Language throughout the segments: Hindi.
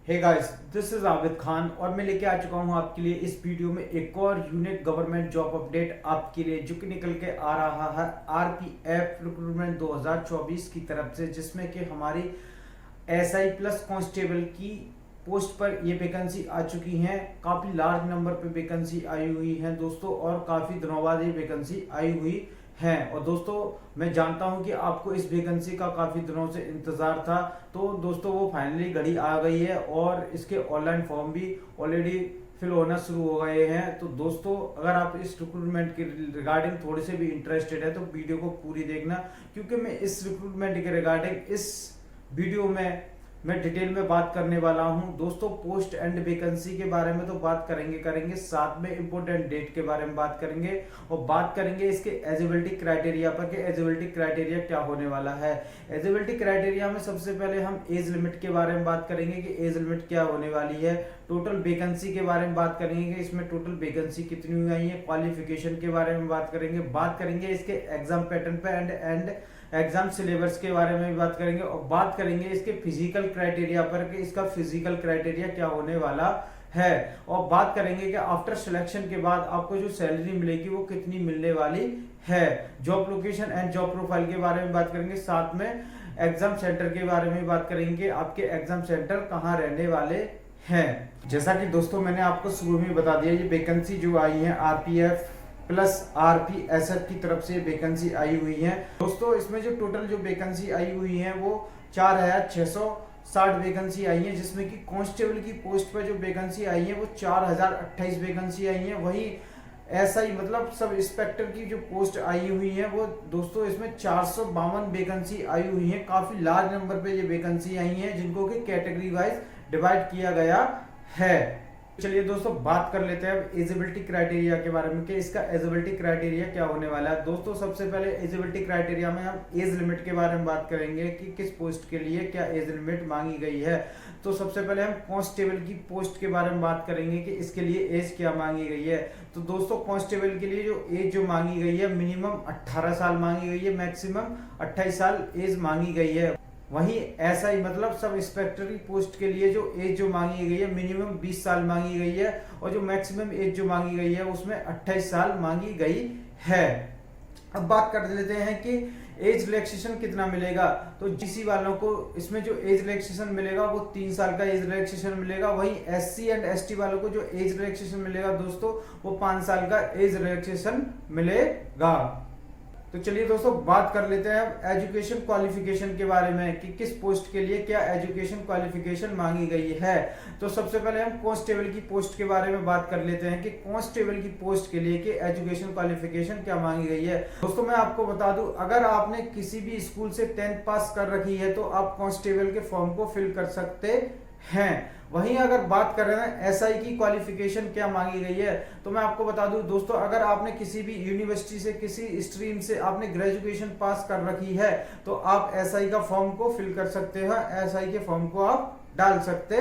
Hey guys, this is Abid Khan और मैं लेके आ चुका हूं आपके लिए इस वीडियो में एक और यूनिक गवर्नमेंट जॉब अपडेट आपके लिए, जो कि निकल के आ रहा है आरपीएफ रिक्रूटमेंट 2024 की तरफ से, जिसमें कि हमारी एसआई प्लस कांस्टेबल की पोस्ट पर ये वैकेंसी आ चुकी हैं। काफी लार्ज नंबर पे वैकेंसी आई हुई है दोस्तों, और काफी दिनों बाद ये वैकेंसी आई हुई है। और दोस्तों, मैं जानता हूं कि आपको इस वैकेंसी का काफी दिनों से इंतजार था, तो दोस्तों वो फाइनली घड़ी आ गई है और इसके ऑनलाइन फॉर्म भी ऑलरेडी फिल होना शुरू हो गए हैं। तो दोस्तों, अगर आप इस रिक्रूटमेंट के रिगार्डिंग थोड़े से भी इंटरेस्टेड है तो वीडियो को पूरी देखना, क्योंकि मैं इस रिक्रूटमेंट के रिगार्डिंग इस वीडियो में मैं डिटेल में बात करने वाला हूं। दोस्तों, पोस्ट एंड वैकेंसी के बारे में तो बात करेंगे, साथ में इंपोर्टेंट डेट के बारे में बात करेंगे और बात करेंगे इसके एलिजिबिलिटी क्राइटेरिया पर कि एलिजिबिलिटी क्राइटेरिया क्या होने वाला है। एलिजिबिलिटी क्राइटेरिया में सबसे पहले हम एज लिमिट के बारे में बात करेंगे कि एज लिमिट क्या होने वाली है। टोटल वैकेंसी के बारे में बात करेंगे कि इसमें टोटल वैकेंसी कितनी हुई है। क्वालिफिकेशन के बारे में बात करेंगे इसके एग्जाम पैटर्न पे एंड एग्जाम सिलेबस के बारे में भी बात करेंगे, और बात करेंगे इसके फिजिकल क्राइटेरिया पर कि इसका फिजिकल क्राइटेरिया क्या होने वाला है। और बात करेंगे कि आफ्टर सिलेक्शन के बाद आपको जो सैलरी मिलेगी वो कितनी मिलने वाली है। Job location and job profile के बारे में बात करेंगे, साथ में एग्जाम सेंटर के बारे में बात करेंगे, आपके एग्जाम सेंटर कहाँ रहने वाले हैं। जैसा कि दोस्तों मैंने आपको शुरू में बता दिया, ये वैकेंसी जो आई है आरपीएफ प्लस आरपीएसएफ की तरफ से वैकेंसी आई हुई है। दोस्तों, इसमें जो टोटल जो वैकेंसी आई हुई है वो 4660 वैकेंसी आई है, जिसमें कि कांस्टेबल की पोस्ट पर जो वैकेंसी आई है वो 4028 वैकेंसी आई है। वही एसआई मतलब सब इंस्पेक्टर की जो पोस्ट आई हुई है वो दोस्तों इसमें 452 वैकेंसी आई हुई है। काफी लार्ज नंबर पे ये वैकेंसी आई है, जिनको कि कैटेगरी वाइज डिवाइड किया गया है। चलिए दोस्तों, बात कर लेते हैं अब एलिजिबिलिटी क्राइटेरिया के बारे में कि इसका एलिजिबिलिटी क्राइटेरिया क्या होने वाला है। दोस्तों, सबसे पहले एलिजिबिलिटी क्राइटेरिया में हम एज लिमिट के बारे में बात करेंगे कि किस पोस्ट के लिए क्या एज लिमिट मांगी गई है। तो सबसे पहले हम कांस्टेबल की पोस्ट के बारे में बात करेंगे कि इसके लिए एज क्या मांगी गई है। तो दोस्तों, कांस्टेबल के लिए जो एज जो मांगी गई है मिनिमम 18 साल मांगी गई है, मैक्सिमम 28 साल एज मांगी गई है। वहीं एसआई मतलब सब इंस्पेक्टरी पोस्ट के लिए जो एज जो मांगी गई है मिनिमम 20 साल मांगी गई है, और जो मैक्सिमम एज जो मांगी गई है उसमें 28 साल मांगी गई है। अब बात कर लेते हैं कि एज रिलैक्सेशन कितना मिलेगा। तो जीसी वालों को इसमें जो एज रिलैक्सेशन मिलेगा वो 3 साल का एज रिलैक्सेशन मिलेगा। वहीं एससी एंड एसटी वालों को जो एज रिलैक्सेशन मिलेगा दोस्तों वो 5 साल का एज रिलैक्सेशन मिलेगा। तो चलिए दोस्तों, बात कर लेते हैं अब एजुकेशन क्वालिफिकेशन के बारे में कि किस पोस्ट के लिए क्या एजुकेशन क्वालिफिकेशन मांगी गई है। तो सबसे पहले हम कांस्टेबल की पोस्ट के बारे में बात कर लेते हैं कि कांस्टेबल की पोस्ट के लिए कि एजुकेशन क्वालिफिकेशन क्या मांगी गई है। दोस्तों, मैं आपको बता दूं, अगर आपने किसी भी स्कूल से 10th पास कर रखी है तो आप कांस्टेबल के फॉर्म को फिल कर सकते हैं। वहीं अगर बात कर रहे हैं एसआई की क्वालिफिकेशन क्या मांगी गई है, तो मैं आपको बता दूं दोस्तों, अगर आपने किसी भी यूनिवर्सिटी से किसी स्ट्रीम से आपने ग्रेजुएशन पास कर रखी है तो आप एसआई का फॉर्म को फिल कर सकते हैं, एसआई के फॉर्म को आप डाल सकते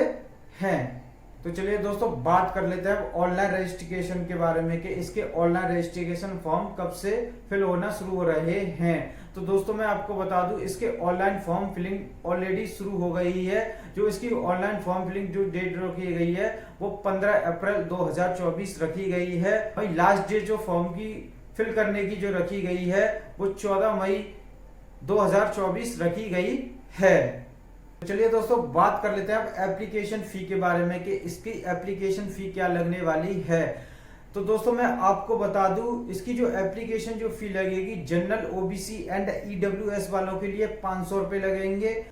हैं। तो चलिए दोस्तों, बात कर लेते हैं ऑनलाइन रजिस्ट्रेशन के बारे में कि इसके ऑनलाइन रजिस्ट्रेशन फॉर्म कब से फिल होना शुरू हो रहे हैं। तो दोस्तों, मैं आपको बता दूं, इसके ऑनलाइन फॉर्म फिलिंग ऑलरेडी शुरू हो गई है। जो इसकी ऑनलाइन फॉर्म फिलिंग जो डेट रखी गई है वो 15 अप्रैल 2024 रखी गई है। भाई लास्ट डेट जो फॉर्म की फिल करने की जो रखी गई है वो 14 मई 2024 रखी गई है। चलिए दोस्तों, बात कर लेते हैं अब एप्लीकेशन फी के बारे में कि इसकी एप्लीकेशन फी क्या लगने वाली है। तो दोस्तों, मैं आपको बता दूं, इसकी जो एप्लीकेशन जो फी लगेगी जनरल ओबीसी एंड ईडब्ल्यूएस वालों के लिए 500 रुपए लगेंगे।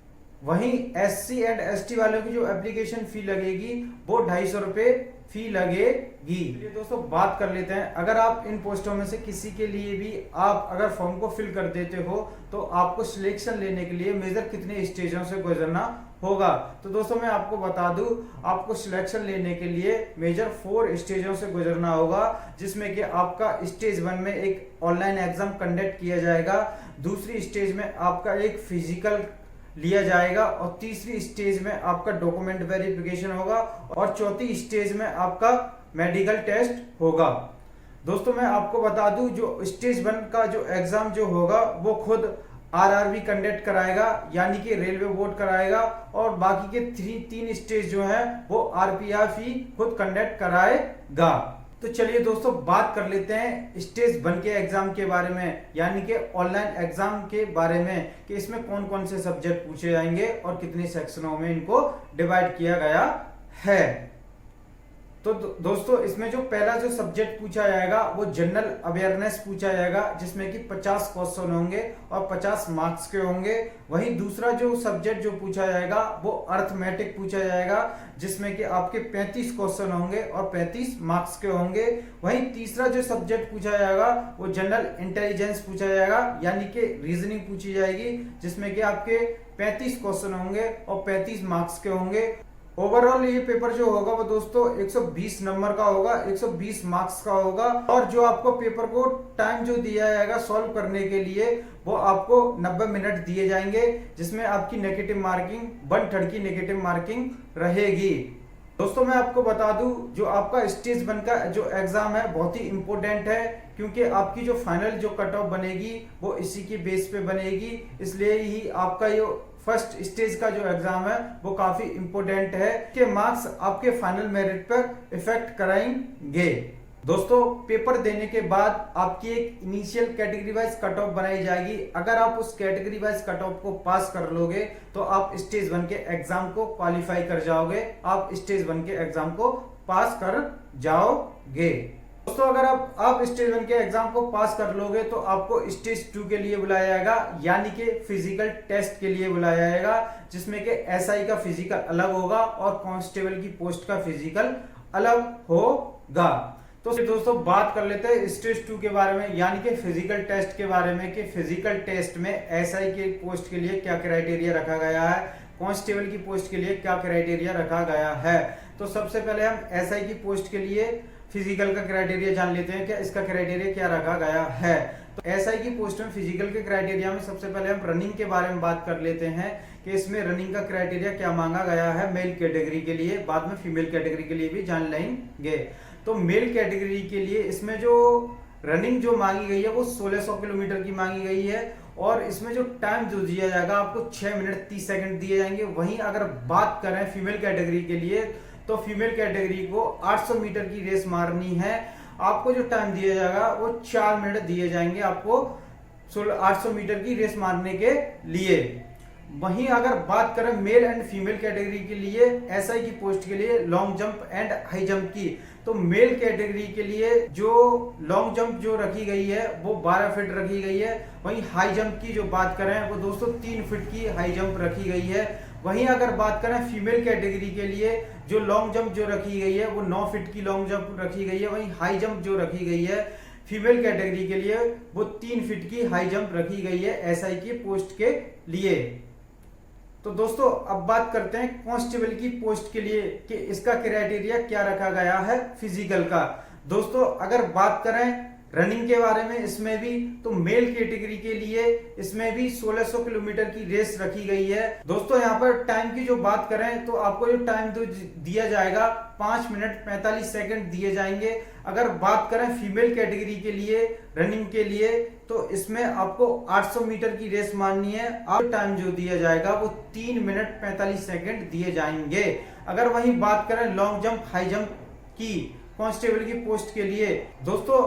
वहीं एससी एंड एसटी वालों की जो एप्लीकेशन फी लगेगी वो 250 रुपए फी लगेगी। ये दोस्तों, बात कर लेते हैं, अगर आप इन पोस्टों में से किसी के लिए भी आप अगर फॉर्म को फिल कर देते हो तो आपको सिलेक्शन लेने के लिए मेजर कितने स्टेजों से गुजरना होगा। तो दोस्तों, मैं आपको बता दूं, आपको सिलेक्शन लेने के लिए मेजर 4 स्टेजों से गुजरना होगा, जिसमें कि आपका स्टेज 1 में एक ऑनलाइन एग्जाम कंडक्ट किया जाएगा, दूसरी स्टेज में आपका एक फिजिकल लिया जाएगा, और तीसरी स्टेज में आपका डॉक्यूमेंट वेरिफिकेशन होगा, और चौथी स्टेज में आपका मेडिकल टेस्ट होगा। दोस्तों, मैं आपको बता दूं, जो स्टेज 1 का जो एग्जाम जो होगा वो खुद आरआरबी कंडक्ट कराएगा, यानी कि रेलवे बोर्ड कराएगा, और बाकी के तीन स्टेज जो है वो आरपीएफ ही खुद कंडक्ट कराएगा। तो चलिए दोस्तों बात कर लेते हैं स्टेज 1 के एग्जाम के बारे में, यानी कि ऑनलाइन एग्जाम के बारे में, कि इसमें कौन कौन से सब्जेक्ट पूछे जाएंगे और कितने सेक्शनों में इनको डिवाइड किया गया है। तो दोस्तों इसमें जो पहला जो सब्जेक्ट पूछा जाएगा वो जनरल अवेयरनेस पूछा जाएगा, जिसमें कि 50 क्वेश्चन होंगे और 50 मार्क्स के होंगे। वहीं दूसरा जो सब्जेक्ट जो पूछा जाएगा वो अर्थमेटिक पूछा जाएगा, जिसमें कि आपके 35 क्वेश्चन होंगे और 35 मार्क्स के होंगे। वहीं तीसरा जो सब्जेक्ट पूछा जाएगा वो जनरल इंटेलिजेंस पूछा जाएगा, यानी कि रीजनिंग पूछी जाएगी, जिसमें कि आपके 35 क्वेश्चन होंगे और 35 मार्क्स के होंगे। ओवरऑल ये पेपर जो होगा वो दोस्तों 120 नंबर का होगा, 120 मार्क्स का होगा। और जो आपको पेपर को टाइम जो दिया जाएगा सॉल्व करने के लिए वो आपको 90 मिनट दिए जाएंगे, जिसमें आपकी नेगेटिव मार्किंग 1/3 की नेगेटिव मार्किंग रहेगी। दोस्तों मैं आपको बता दूं, जो आपका स्टेज 1 का जो एग्जाम है बहुत ही इंपॉर्टेंट है, क्योंकि आपकी जो फाइनल जो कट ऑफ बनेगी वो इसी की बेस पे बनेगी। इसलिए ही आपका ये फर्स्ट स्टेज का जो एग्जाम है वो काफी इंपॉर्टेंट है, कि मार्क्स आपके फाइनल मेरिट पर इफेक्ट कराएंगे। दोस्तों पेपर देने के बाद आपकी एक initial category wise cut off बनाई जाएगी। अगर आप उस कैटेगरी वाइज कट ऑफ को पास कर लोगे तो आप स्टेज 1 के एग्जाम को क्वालिफाई कर जाओगे, आप स्टेज 1 के एग्जाम को पास कर जाओगे। दोस्तों अगर आप स्टेज 1 के एग्जाम को पास कर लोगे तो आपको स्टेज 2 के लिए बुलाया जाएगा, यानी कि फिजिकल टेस्ट के लिए बुलाया जाएगा, जिसमें कि एसआई का फिजिकल अलग होगा और कांस्टेबल की पोस्ट का फिजिकल अलग होगा। तो दोस्तों बात कर लेते हैं स्टेज 2 के बारे में, यानी कि फिजिकल टेस्ट के बारे में, कि फिजिकल टेस्ट में एसआई के पोस्ट के लिए क्या क्राइटेरिया रखा गया है, कांस्टेबल की पोस्ट के लिए क्या क्राइटेरिया रखा गया है। तो सबसे पहले हम एसआई की पोस्ट के लिए फिजिकल का क्राइटेरिया जान लेते हैं, क्या इसका क्राइटेरिया क्या रखा गया है। तो एसआई की पोस्ट में फिजिकल के क्राइटेरिया में सबसे पहले हम रनिंग के बारे में बात कर लेते हैं, कि इसमें रनिंग का क्राइटेरिया क्या मांगा गया है मेल कैटेगरी के लिए, बाद में फीमेल कैटेगरी के लिए भी जान लेंगे। तो मेल कैटेगरी के लिए इसमें जो रनिंग जो मांगी गई है वो 1600 किलोमीटर की मांगी गई है, और इसमें जो टाइम जो दिया जाएगा आपको 6 मिनट 30 सेकंड दिए जाएंगे। वहीं अगर बात करें फीमेल कैटेगरी के लिए, तो फीमेल कैटेगरी को 800 मीटर की रेस मारनी है, आपको जो टाइम दिया जाएगा वो 4 मिनट दिए जाएंगे आपको 800 मीटर की रेस मारने के लिए। वहीं अगर बात करें मेल एंड फीमेल कैटेगरी के लिए, एसआई की पोस्ट के लिए long jump and high jump की, तो मेल कैटेगरी के लिए जो लॉन्ग जंप जो रखी गई है वो 12 फीट रखी गई है। वहीं हाई जंप की जो बात करें वो दोस्तों 3 फीट की हाई जंप रखी गई है। वहीं अगर बात करें फीमेल कैटेगरी के लिए, जो लॉन्ग जंप जो रखी गई है वो 9 फीट की लॉन्ग जंप रखी गई है। वहीं हाई जंप जो रखी गई है फीमेल कैटेगरी के लिए वो 3 फीट की हाई जंप रखी गई है एसआई की पोस्ट के लिए। तो दोस्तों अब बात करते हैं कांस्टेबल की पोस्ट के लिए, कि इसका क्राइटेरिया क्या रखा गया है फिजिकल का। दोस्तों अगर बात करें रनिंग के बारे में, इसमें भी तो मेल कैटेगरी के लिए इसमें भी 1600 किलोमीटर की रेस रखी गई है। दोस्तों यहाँ पर टाइम की जो बात करें तो आपको जो टाइम दिया जाएगा 5 मिनट 45 सेकंड दिए जाएंगे। अगर बात करें फीमेल कैटेगरी के लिए रनिंग के लिए, तो इसमें आपको 800 मीटर की रेस मारनी है, आप टाइम जो दिया जाएगा वो 3 मिनट 45 सेकंड दिए जाएंगे। अगर वहीं बात करें लॉन्ग जंप हाई जंप की कांस्टेबल की पोस्ट के लिए, दोस्तों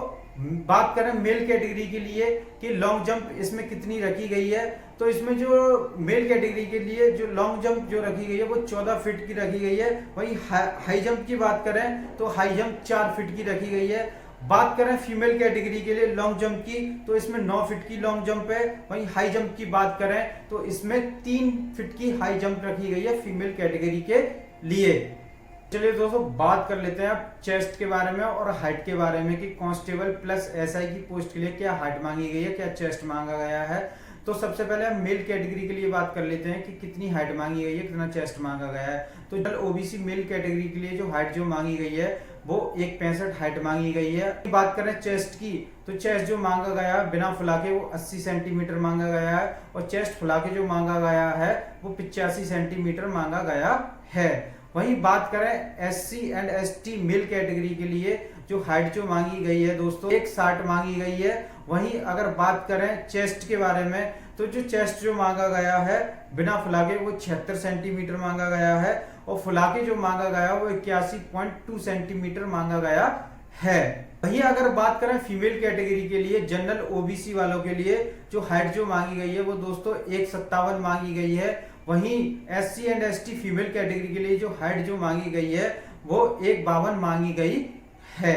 बात करें मेल कैटेगरी के लिए कि लॉन्ग जंप इसमें कितनी रखी गई है, तो इसमें जो मेल कैटेगरी के लिए जो लॉन्ग जंप जो रखी गई है वो 14 फीट की रखी गई है। वहीं हाई जंप की बात करें तो हाई जंप 4 फीट की रखी गई है। बात करें फीमेल कैटेगरी के लिए लॉन्ग जंप की, तो इसमें 9 फीट की लॉन्ग जंप है। वहीं हाई जंप की बात करें तो इसमें 3 फीट की हाई जंप रखी गई है फीमेल कैटेगरी के लिए। चलिए दोस्तों बात कर लेते हैं अब चेस्ट के बारे में और हाइट के बारे में, कि कांस्टेबल प्लस एसआई की पोस्ट के लिए क्या हाइट मांगी गई है, क्या चेस्ट मांगा गया है। तो सबसे पहले हम मेल कैटेगरी के लिए बात कर लेते हैं कि कितनी हाइट मांगी गई है, कितना चेस्ट मांगा गया है। तो ओबीसी मेल कैटेगरी के लिए जो हाइट जो मांगी गई है वो 1.65 हाइट मांगी गई है। बात करें चेस्ट की, तो चेस्ट जो मांगा गया है बिना फुला के वो 80 सेंटीमीटर मांगा गया है, और चेस्ट फुला के जो मांगा गया है वो 85 सेंटीमीटर मांगा गया है। वहीं बात करें SC and ST male category के लिए जो हाइट जो मांगी गई है दोस्तों 1.60 मांगी गई है। वहीं अगर बात करें चेस्ट के बारे में, तो जो चेस्ट जो मांगा गया है बिना फुला के वो 76 सेंटीमीटर मांगा गया है, और फुला के जो मांगा गया वो 81.2 सेंटीमीटर मांगा गया है। वही अगर बात करें फीमेल कैटेगरी के लिए, जनरल ओबीसी वालों के लिए जो हाइट जो मांगी गई है वो दोस्तों 157 मांगी गई है। वहीं SC and ST female category के लिए जो हाइट जो मांगी गई है वो 152 मांगी गई है।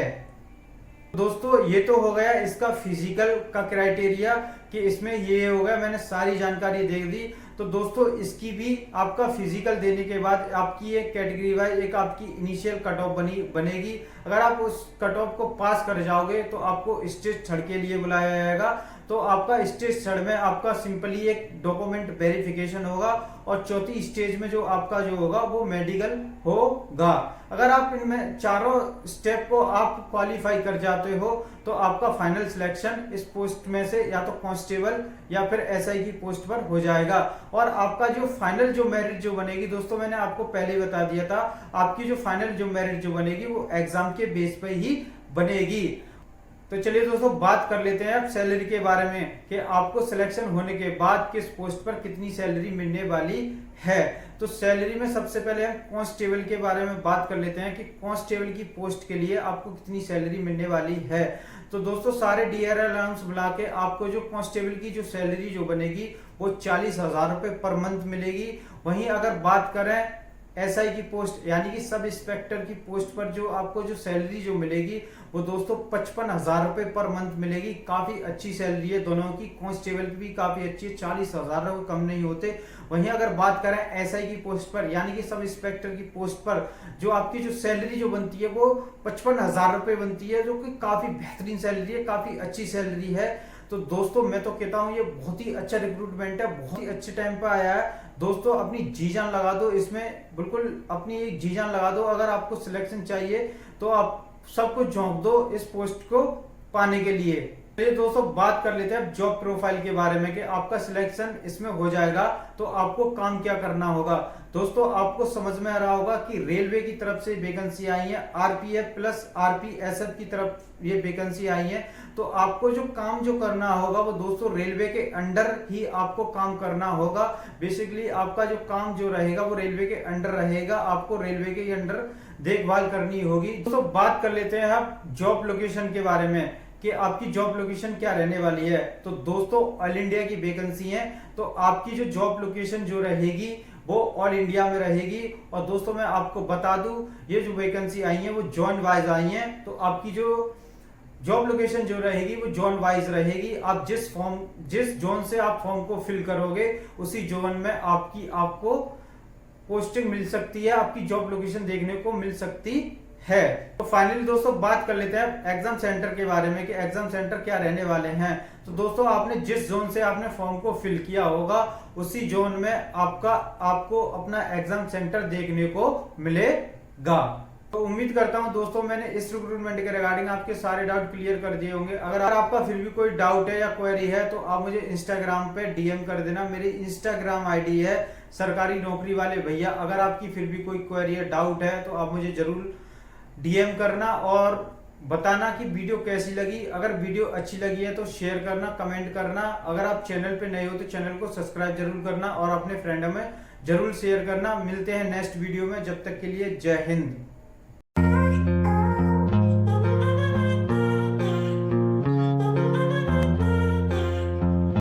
दोस्तों ये तो हो गया इसका फिजिकल का क्राइटेरिया कि इसमें ये हो गया, मैंने सारी जानकारी दे दी। तो दोस्तों इसकी भी आपका फिजिकल देने के बाद आपकी एक कैटेगरी वाइज एक आपकी इनिशियल कट ऑफ बनेगी। अगर आप उस कट ऑफ को पास कर जाओगे तो आपको स्टेज थर्ड के लिए बुलाया जाएगा। तो आपका स्टेज थर्ड में आपका सिंपली एक डॉक्यूमेंट वेरिफिकेशन होगा, और चौथी स्टेज में जो आपका जो होगा वो मेडिकल होगा। अगर आप इनमें चारों स्टेप को आप क्वालिफाई कर जाते हो तो आपका फाइनल सिलेक्शन इस पोस्ट में से या तो कांस्टेबल या फिर एसआई की पोस्ट पर हो जाएगा। और आपका जो फाइनल जो मेरिट जो बनेगी दोस्तों, मैंने आपको पहले ही बता दिया था, आपकी जो फाइनल जो मेरिट जो बनेगी वो एग्जाम के बेस पर ही बनेगी। तो चलिए दोस्तों बात कर लेते हैं अब सैलरी के बारे में कि आपको सिलेक्शन होने के बाद किस पोस्ट पर कितनी सैलरी मिलने वाली है। तो सैलरी में सबसे पहले हम कांस्टेबल के बारे में बात कर लेते हैं कि कांस्टेबल की पोस्ट के लिए आपको कितनी सैलरी मिलने वाली है। तो दोस्तों सारे डीआरएल अलाउंस मिला के आपको जो कांस्टेबल की जो सैलरी जो बनेगी वो 40,000 रुपए पर मंथ मिलेगी। वहीं अगर बात करें एसआई की पोस्ट यानी कि सब इंस्पेक्टर की पोस्ट पर जो आपको जो सैलरी जो मिलेगी वो दोस्तों 55,000 रुपए पर मंथ मिलेगी। काफी अच्छी सैलरी है दोनों की, कांस्टेबल की भी काफी अच्छी है, 40,000 रुपए कम नहीं होते। वहीं अगर बात करें एसआई की पोस्ट पर यानी कि सब इंस्पेक्टर की पोस्ट पर जो आपकी जो सैलरी जो बनती है वो 55,000 रुपए बनती है, जो कि काफी बेहतरीन सैलरी है, काफी अच्छी सैलरी है। तो दोस्तों मैं तो कहता हूँ ये बहुत ही अच्छा रिक्रूटमेंट है, बहुत ही अच्छे टाइम पे आया है। दोस्तों अपनी जी जान लगा दो इसमें, बिल्कुल अपनी जी जान लगा दो। अगर आपको सिलेक्शन चाहिए तो आप सब कुछ झोंक दो इस पोस्ट को पाने के लिए। चलिए दोस्तों बात कर लेते हैं जॉब प्रोफाइल के बारे में कि आपका सिलेक्शन इसमें हो जाएगा तो आपको काम क्या करना होगा। दोस्तों आपको समझ में आ रहा होगा कि रेलवे की तरफ से वैकेंसी आई है, आरपीएफ प्लस आरपीएसएफ की तरफ ये वैकेंसी आई है। तो आपको जो काम जो करना होगा वो दोस्तों रेलवे के अंडर ही आपको काम करना होगा। बेसिकली आपका जो काम जो रहेगा वो रेलवे के अंडर रहेगा, आपको रेलवे के अंडर देखभाल करनी होगी। दोस्तों बात कर लेते हैं आप जॉब लोकेशन के बारे में कि आपकी जॉब लोकेशन क्या रहने वाली है। तो दोस्तों ऑल इंडिया की वैकेंसी है, तो आपकी जो जॉब लोकेशन जो रहेगी वो ऑल इंडिया में रहेगी। और दोस्तों मैं आपको बता दूं ये जो वैकेंसी आई है वो जोन वाइज आई है। तो आपकी जो जॉब लोकेशन जो रहेगी वो जोन वाइज रहेगी। आप जिस जोन से आप फॉर्म को फिल करोगे उसी जोन में आपको पोस्टिंग मिल सकती है, आपकी जॉब लोकेशन देखने को मिल सकती है। तो फाइनली दोस्तों बात कर लेते हैं एग्जाम सेंटर के बारे में कि एग्जाम सेंटर क्या रहने वाले हैं। तो दोस्तों आपने जिस जोन से आपने फॉर्म को फिल किया होगा उसी जोन में आपको अपना एग्जाम सेंटर देखने को मिलेगा। तो उम्मीद करता हूं दोस्तों मैंने इस रिक्रूटमेंट के रिगार्डिंग आपके सारे डाउट क्लियर कर दिए होंगे। अगर आपका फिर भी कोई डाउट है या क्वेरी है तो आप मुझे इंस्टाग्राम पे डीएम कर देना। मेरी इंस्टाग्राम आईडी है सरकारी नौकरी वाले भैया। अगर आपकी फिर भी कोई क्वेरी है डाउट है तो आप मुझे जरूर डीएम करना और बताना कि वीडियो कैसी लगी। अगर वीडियो अच्छी लगी है तो शेयर करना, कमेंट करना। अगर आप चैनल पे नए हो तो चैनल को सब्सक्राइब जरूर करना और अपने फ्रेंड में जरूर शेयर करना। मिलते हैं नेक्स्ट वीडियो में, जब तक के लिए जय हिंद।